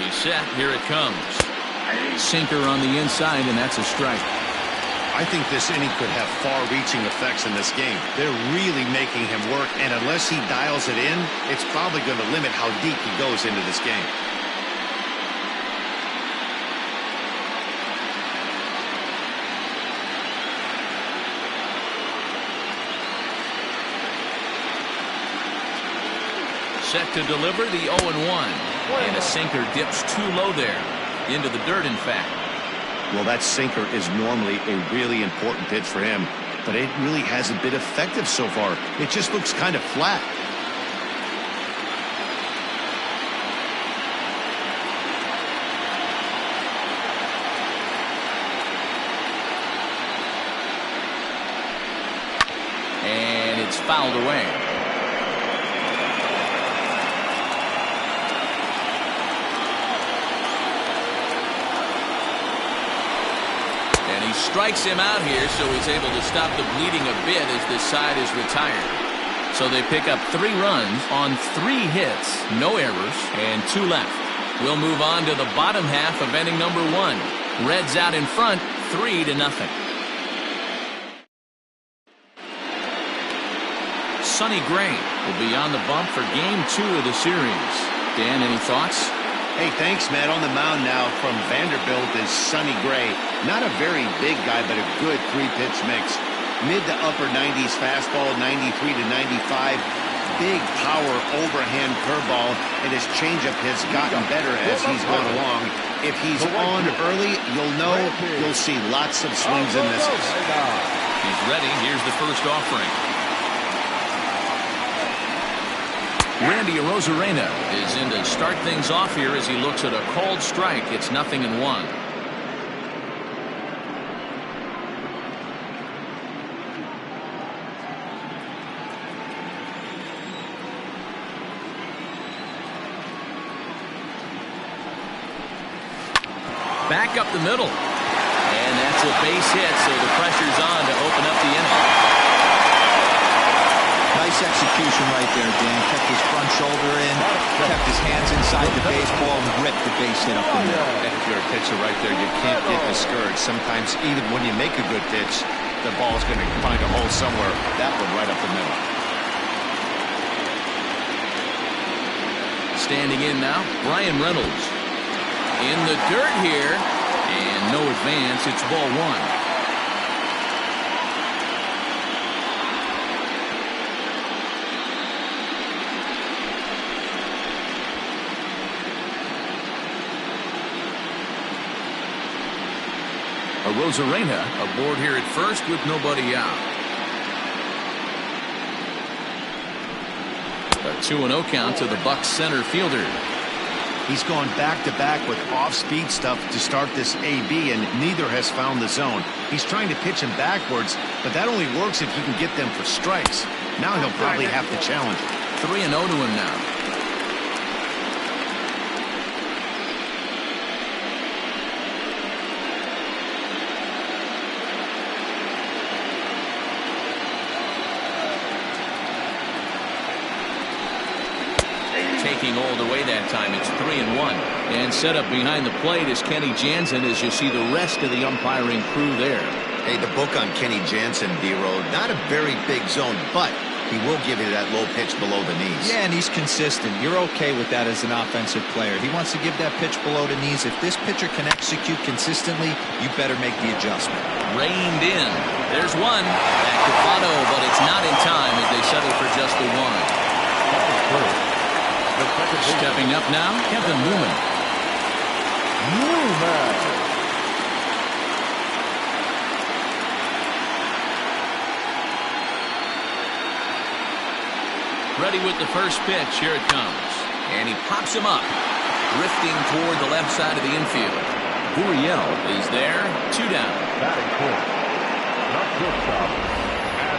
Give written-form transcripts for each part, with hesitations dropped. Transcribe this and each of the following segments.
He's set. Here it comes. Sinker on the inside, and that's a strike. I think this inning could have far-reaching effects in this game. They're really making him work, and unless he dials it in, it's probably going to limit how deep he goes into this game. Set to deliver the 0-1. And a sinker dips too low there. Into the dirt, in fact. Well, that sinker is normally a really important pitch for him, but it really hasn't been effective so far. It just looks kind of flat. And it's fouled away. And he strikes him out here, so he's able to stop the bleeding a bit as this side is retired. So they pick up 3 runs on 3 hits, no errors, and 2 left. We'll move on to the bottom half of inning number 1. Reds out in front, 3-0. Sonny Gray will be on the bump for game 2 of the series. Dan, any thoughts? Hey, thanks, Matt. On the mound now from Vanderbilt is Sonny Gray. Not a very big guy, but a good 3-pitch mix. Mid to upper 90s fastball, 93 to 95. Big power overhand curveball, and his changeup has gotten better as he's gone along. If he's on early, you'll see lots of swings and misses. He's ready. Here's the first offering. Randy Arozarena is in to start things off here as he looks at a called strike. It's 0-1. Back up the middle. And that's a base hit, so the pressure's on to open up the inning. Nice execution right there, Dan. Kept his front shoulder in, kept his hands inside the baseball, and ripped the base hit up the middle. And if you're a pitcher right there, you can't get discouraged. Sometimes, even when you make a good pitch, the ball's going to find a hole somewhere. That one right up the middle. Standing in now, Brian Reynolds. In the dirt here, and no advance. It's ball 1. Arozarena aboard here at first with nobody out. A 2-0 count to the Bucs center fielder. He's gone back-to-back with off-speed stuff to start this AB, and neither has found the zone. He's trying to pitch him backwards, but that only works if you can get them for strikes. Now he'll probably have to challenge. 3-0 to him now. Taking all the way that time. It's 3-1. And set up behind the plate is Kenny Jansen as you see the rest of the umpiring crew there. Hey, the book on Kenny Jansen, D-Road, not a very big zone, but he will give you that low pitch below the knees. Yeah, and he's consistent. You're okay with that as an offensive player. He wants to give that pitch below the knees. If this pitcher can execute consistently, you better make the adjustment. Reined in. There's one. Back to Votto, but it's not in time as they settle for just the one. Stepping up now, Kevin Newman. Ready with the first pitch. Here it comes. And he pops him up. Drifting toward the left side of the infield. Gurriel is there. 2 down.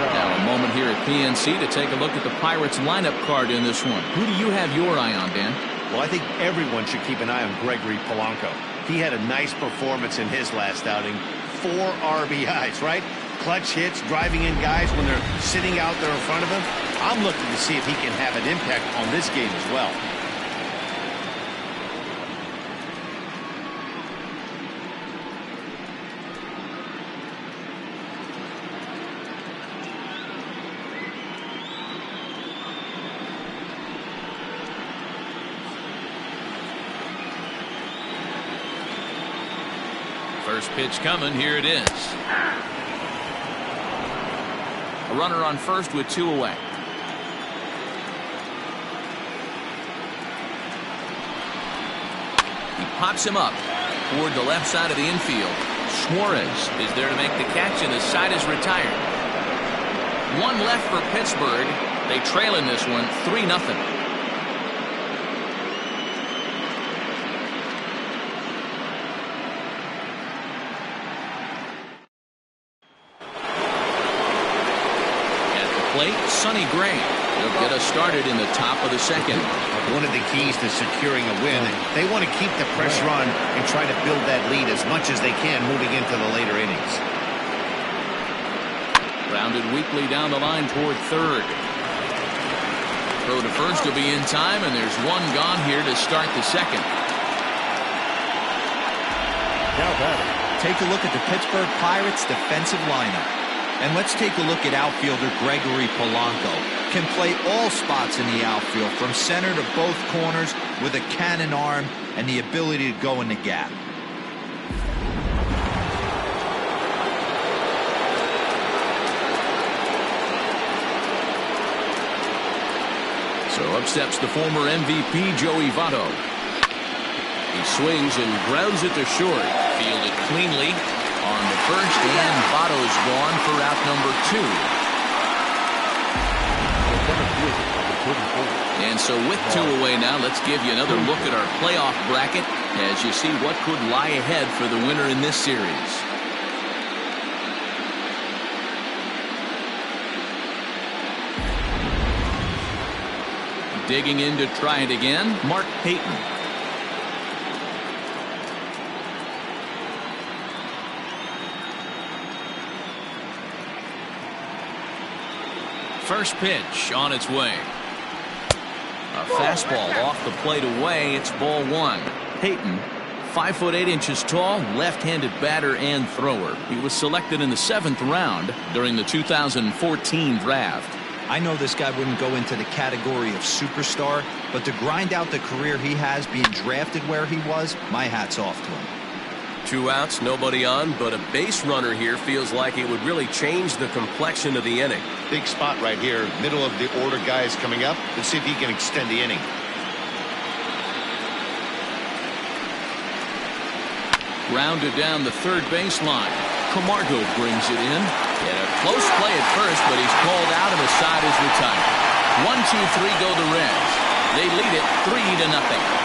Now a moment here at PNC to take a look at the Pirates lineup card in this one. Who do you have your eye on, Dan? Well, I think everyone should keep an eye on Gregory Polanco. He had a nice performance in his last outing. 4 RBIs, right? Clutch hits, driving in guys when they're sitting out there in front of him. I'm looking to see if he can have an impact on this game as well. First pitch coming. Here it is. A runner on first with 2 away. He pops him up toward the left side of the infield. Suarez is there to make the catch, and the side is retired. 1 left for Pittsburgh. They trail in this one 3-0. Sonny Gray will get us started in the top of the second. One of the keys to securing a win, they want to keep the pressure on and try to build that lead as much as they can moving into the later innings. Grounded weakly down the line toward third. Throw to first will be in time, and there's 1 gone here to start the second. Now batting. Take a look at the Pittsburgh Pirates defensive lineup. And let's take a look at outfielder Gregory Polanco. Can play all spots in the outfield, from center to both corners, with a cannon arm and the ability to go in the gap. So up steps the former MVP Joey Votto. He swings and grounds it to short. Fielded cleanly on the first, and Votto's gone for out number 2. And so with 2 away now, let's give you another look at our playoff bracket as you see what could lie ahead for the winner in this series. Digging in to try it again, Mark Payton. First pitch on its way. A fastball off the plate away. It's ball 1. Payton, 5'8" tall, left-handed batter and thrower. He was selected in the 7th round during the 2014 draft. I know this guy wouldn't go into the category of superstar, but to grind out the career he has being drafted where he was, my hat's off to him. 2 outs, nobody on, but a base runner here feels like it would really change the complexion of the inning. Big spot right here. Middle of the order guys coming up. Let's see if he can extend the inning. Grounded down the third baseline. Camargo brings it in. And a close play at first, but he's called out and the side is retired. 1, 2, 3 go the Reds. They lead it 3-0.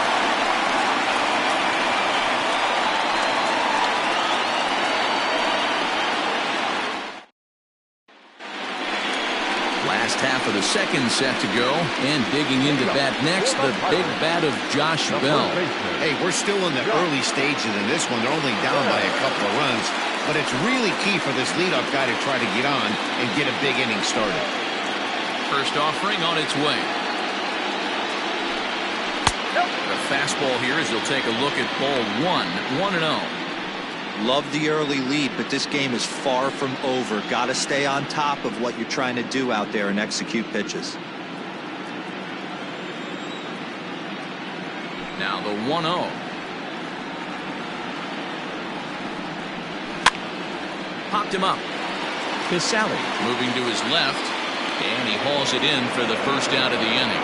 Last half of the second set to go, and digging into bat next, the big bat of Josh Bell. Hey, we're still in the early stages in this one. They're only down by a couple of runs, but it's really key for this leadoff guy to try to get on and get a big inning started. First offering on its way. The fastball here as he'll take a look at ball 1, 1-0. Love the early lead, but this game is far from over. Got to stay on top of what you're trying to do out there and execute pitches. Now the 1-0. Popped him up. Casale moving to his left, and he hauls it in for the first out of the inning.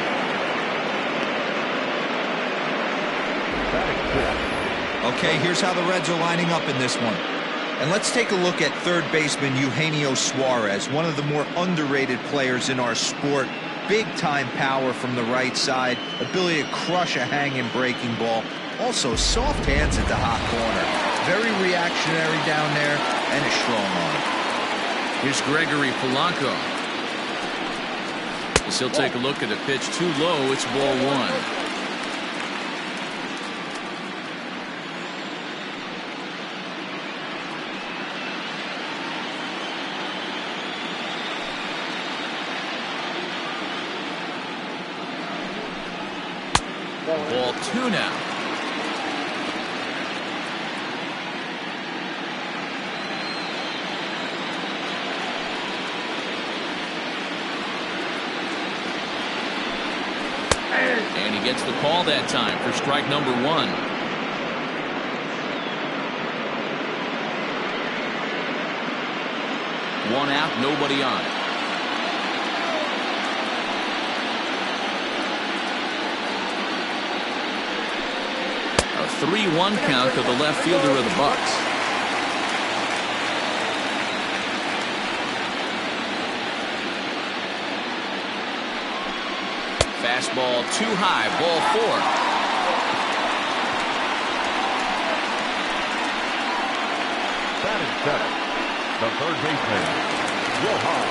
Okay, here's how the Reds are lining up in this one. And let's take a look at third baseman Eugenio Suarez, one of the more underrated players in our sport. Big-time power from the right side, ability to crush a hanging breaking ball. Also, soft hands at the hot corner. Very reactionary down there, and a strong arm. Here's Gregory Polanco. As he'll take a look at the pitch too low, it's ball 1. Ball 2 now. And he gets the call that time for strike number 1. One out, nobody on. A 3-1 count to the left fielder of the Bucks. Fastball too high, ball 4. The third baseman, Johan.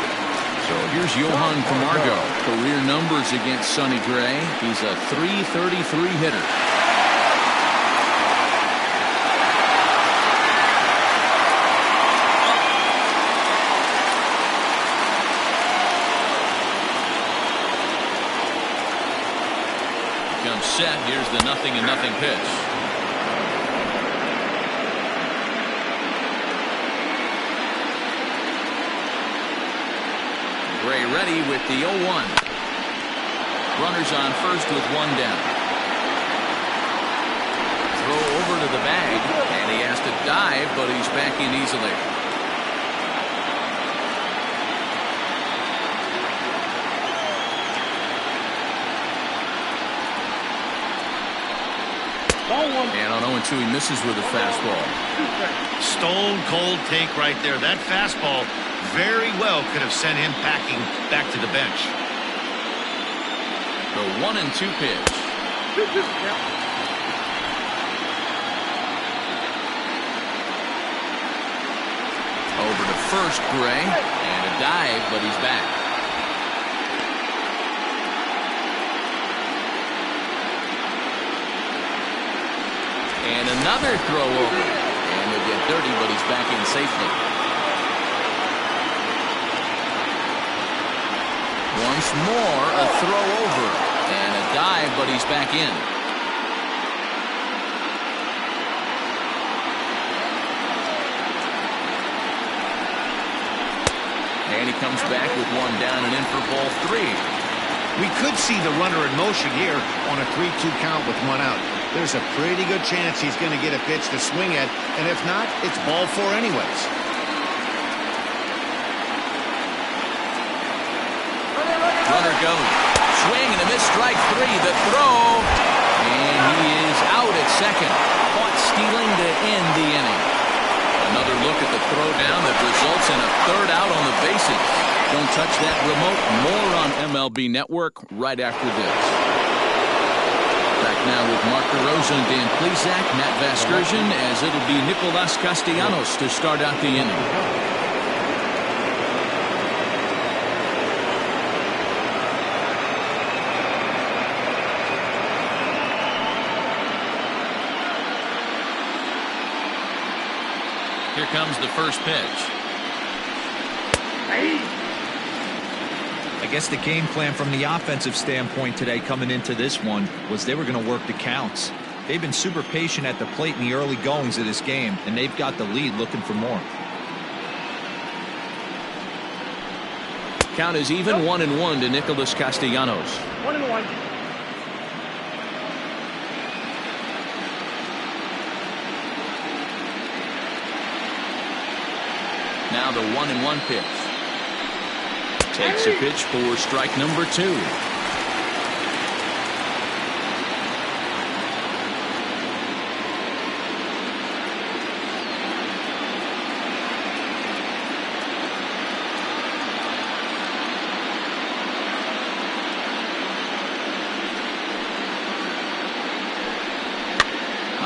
So here's Johan Camargo. Career numbers against Sonny Gray. He's a .333 hitter. Comes set. Here's the 0-0 pitch. Gray ready with the 0-1. Runners on first with one down. Throw over to the bag, and he has to dive, but he's back in easily. And on 0-2, he misses with a fastball. Stone cold take right there. That fastball very well could have sent him packing back to the bench. The 1-2 pitch. Over to first, Gray, and a dive, but he's back. And another throw over, and he'll get dirty, but he's back in safely. Once more, a throw over and a dive, but he's back in. And he comes back with one down and in for ball 3. We could see the runner in motion here on a 3-2 count with one out. There's a pretty good chance he's going to get a pitch to swing at, and if not, it's ball 4 anyways. Runner goes. Swing and a miss, strike 3. The throw. And he is out at second. Caught stealing to end the inning. Another look at the throw down that results in a third out on the bases. Don't touch that remote. More on MLB Network right after this. Back now with Mark DeRosa and Dan Plesac, Matt Vasgersian, as it'll be Nicolas Castellanos to start out the inning. Here comes the first pitch. I guess the game plan from the offensive standpoint today coming into this one was they were going to work the counts. They've been super patient at the plate in the early goings of this game, and they've got the lead looking for more. Count is even, 1-1 to Nicolas Castellanos. 1-1. Now the 1-1 pitch. Takes a pitch for strike number 2.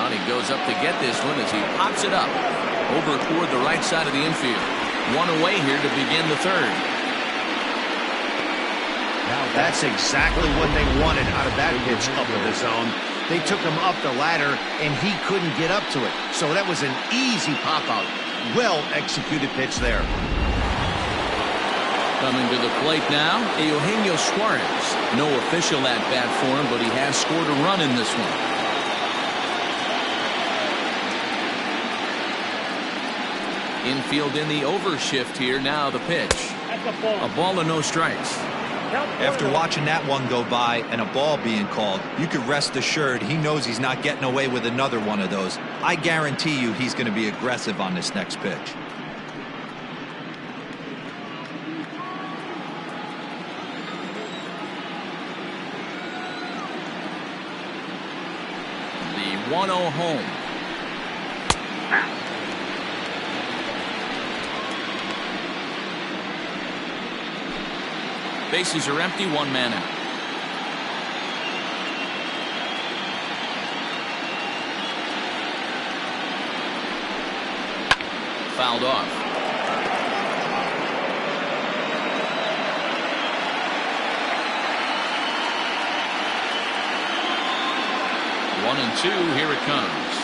He goes up to get this one as he pops it up over toward the right side of the infield. One away here to begin the third. That's exactly what they wanted out of that pitch up in the zone. They took him up the ladder, and he couldn't get up to it. So that was an easy pop-out. Well-executed pitch there. Coming to the plate now, Eugenio Suarez. No official at-bat for him, but he has scored a run in this one. Infield in the overshift here. Now the pitch. A ball and no strikes. After watching that one go by and a ball being called, you could rest assured he knows he's not getting away with another one of those. I guarantee you he's going to be aggressive on this next pitch. 1-0 home. Bases are empty, 1 man out. Fouled off. One and two, here it comes.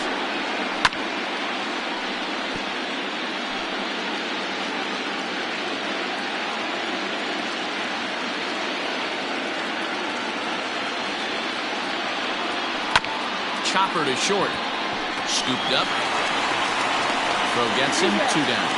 Chopper to short. Scooped up. Throw gets him, 2 down.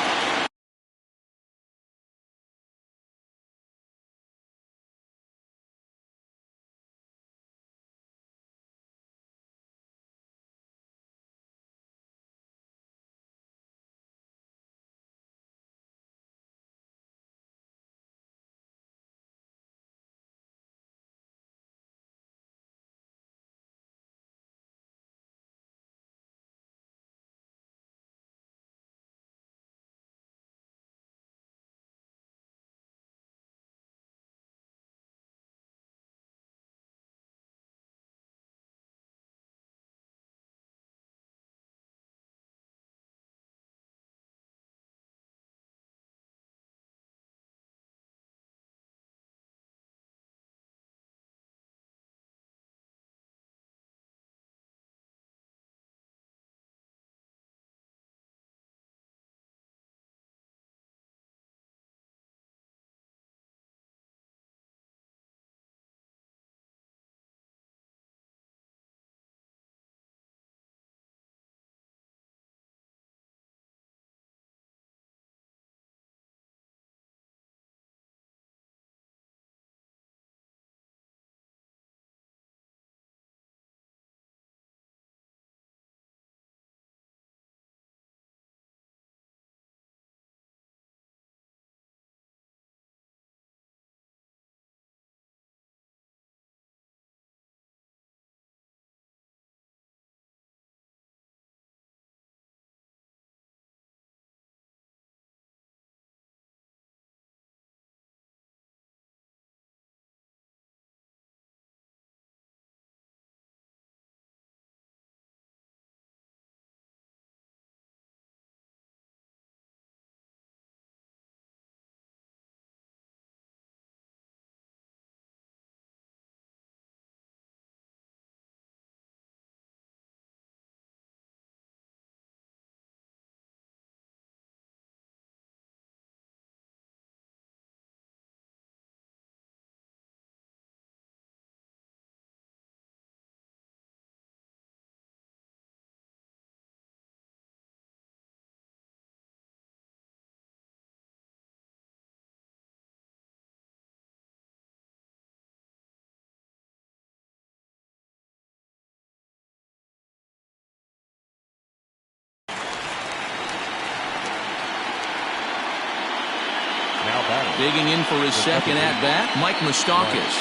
Digging in for his second at-bat, Mike Moustakas.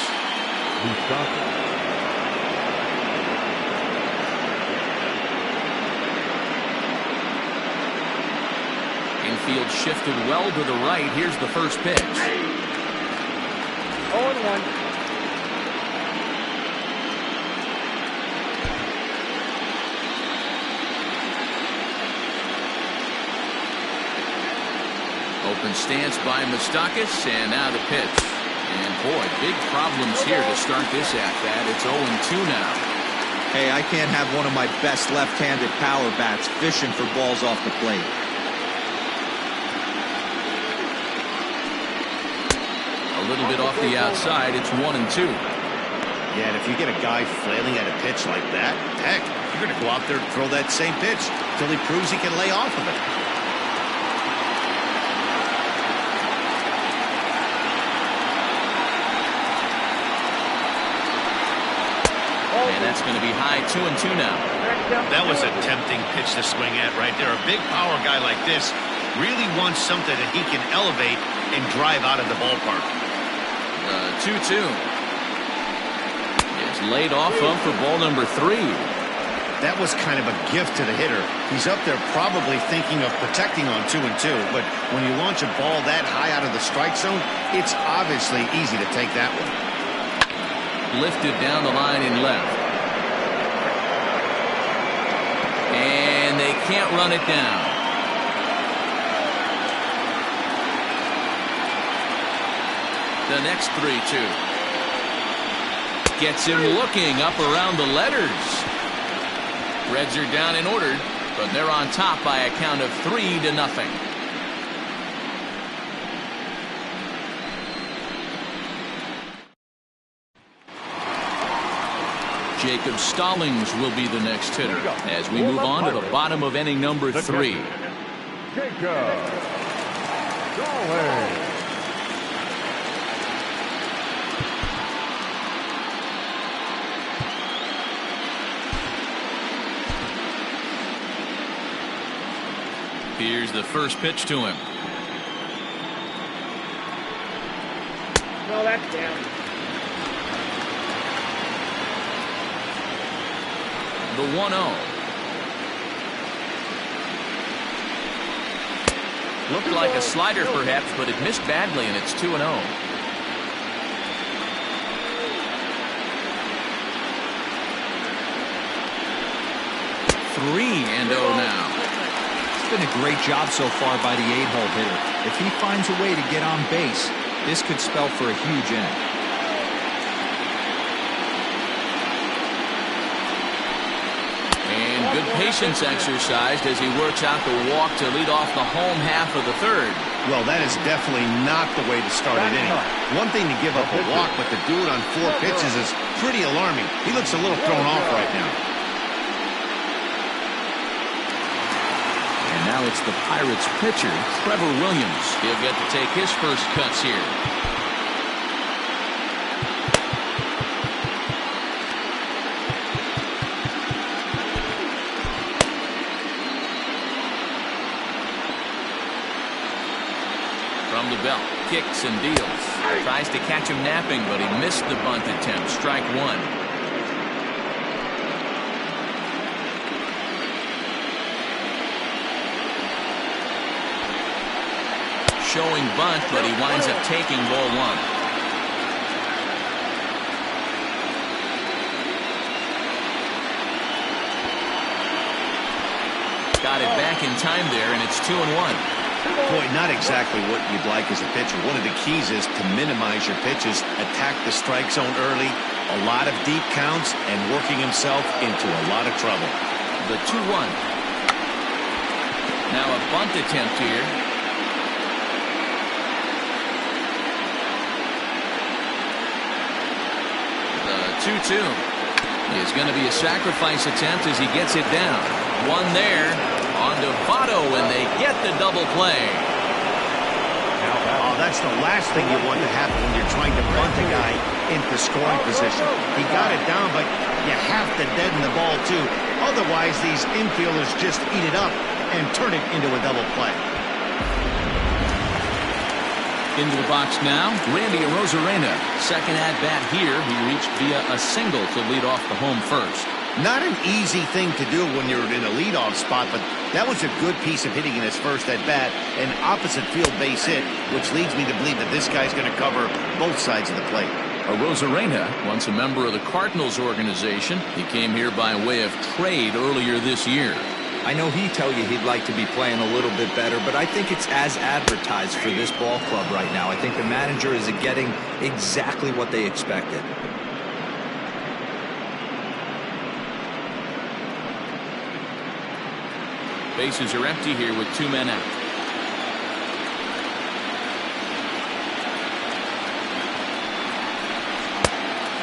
Infield shifted well to the right. Here's the first pitch. 0-1. Open stance by Moustakas, and now the pitch. And boy, big problems here to start this at-bat. It's 0-2 now. Hey, I can't have one of my best left-handed power bats fishing for balls off the plate. A little bit off the outside. It's 1-2. Yeah, and if you get a guy flailing at a pitch like that, heck, you're going to go out there and throw that same pitch till he proves he can lay off of it. And that's going to be high, 2-2 now. That was a tempting pitch to swing at right there. A big power guy like this really wants something that he can elevate and drive out of the ballpark. 2-2. It's laid off of for ball number 3. That was kind of a gift to the hitter. He's up there probably thinking of protecting on 2-2, but when you launch a ball that high out of the strike zone, it's obviously easy to take that one. Lifted down the line in left. And they can't run it down. The next 3-2. Gets him looking up around the letters. Reds are down and ordered, but they're on top by a count of 3-0. Jacob Stallings will be the next hitter as we move on to the bottom of inning number 3. Jacob Stallings. Here's the first pitch to him. No, that's down. The 1-0. Looked like a slider perhaps, but it missed badly, and it's 2-0. 3-0 now. Been a great job so far by the 8-hole hitter. If he finds a way to get on base, this could spell for a huge inning. And good patience exercised as he works out the walk to lead off the home half of the third. Well, that is definitely not the way to start an inning. One thing to give up a walk, but to do it on 4 pitches is pretty alarming. He looks a little thrown off right now. Now it's the Pirates pitcher, Trevor Williams. He'll get to take his first cuts here. From the belt, kicks and deals. Tries to catch him napping, but he missed the bunt attempt. Strike 1. Showing bunt, but he winds up taking ball 1. Got it back in time there, and it's 2-1. Boy, not exactly what you'd like as a pitcher. One of the keys is to minimize your pitches, attack the strike zone early, a lot of deep counts, and working himself into a lot of trouble. The 2-1. Now a bunt attempt here. The 2-2 is going to be a sacrifice attempt as he gets it down. One there on to Votto, and they get the double play. Oh, that's the last thing you want to happen when you're trying to bunt a guy into scoring position. He got it down, but you have to deaden the ball too. Otherwise, these infielders just eat it up and turn it into a double play. Into the box now, Randy Arozarena. Second at bat here. He reached via a single to lead off the home first. Not an easy thing to do when you're in a leadoff spot, but that was a good piece of hitting in his first at bat, an opposite field base hit, which leads me to believe that this guy's going to cover both sides of the plate. Arozarena, once a member of the Cardinals organization, he came here by way of trade earlier this year. I know he'd tell you he'd like to be playing a little bit better, but I think it's as advertised for this ball club right now. I think the manager is getting exactly what they expected. Bases are empty here with 2 men out.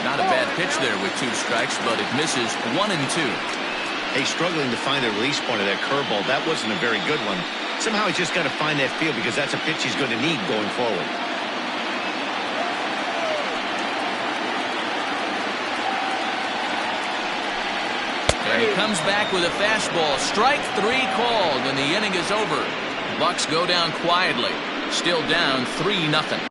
Not a bad pitch there with 2 strikes, but it misses 1-2. He's struggling to find the release point of that curveball. That wasn't a very good one. Somehow he's just got to find that feel because that's a pitch he's going to need going forward. And he comes back with a fastball. Strike 3 called, and the inning is over. Bucks go down quietly. Still down 3-0.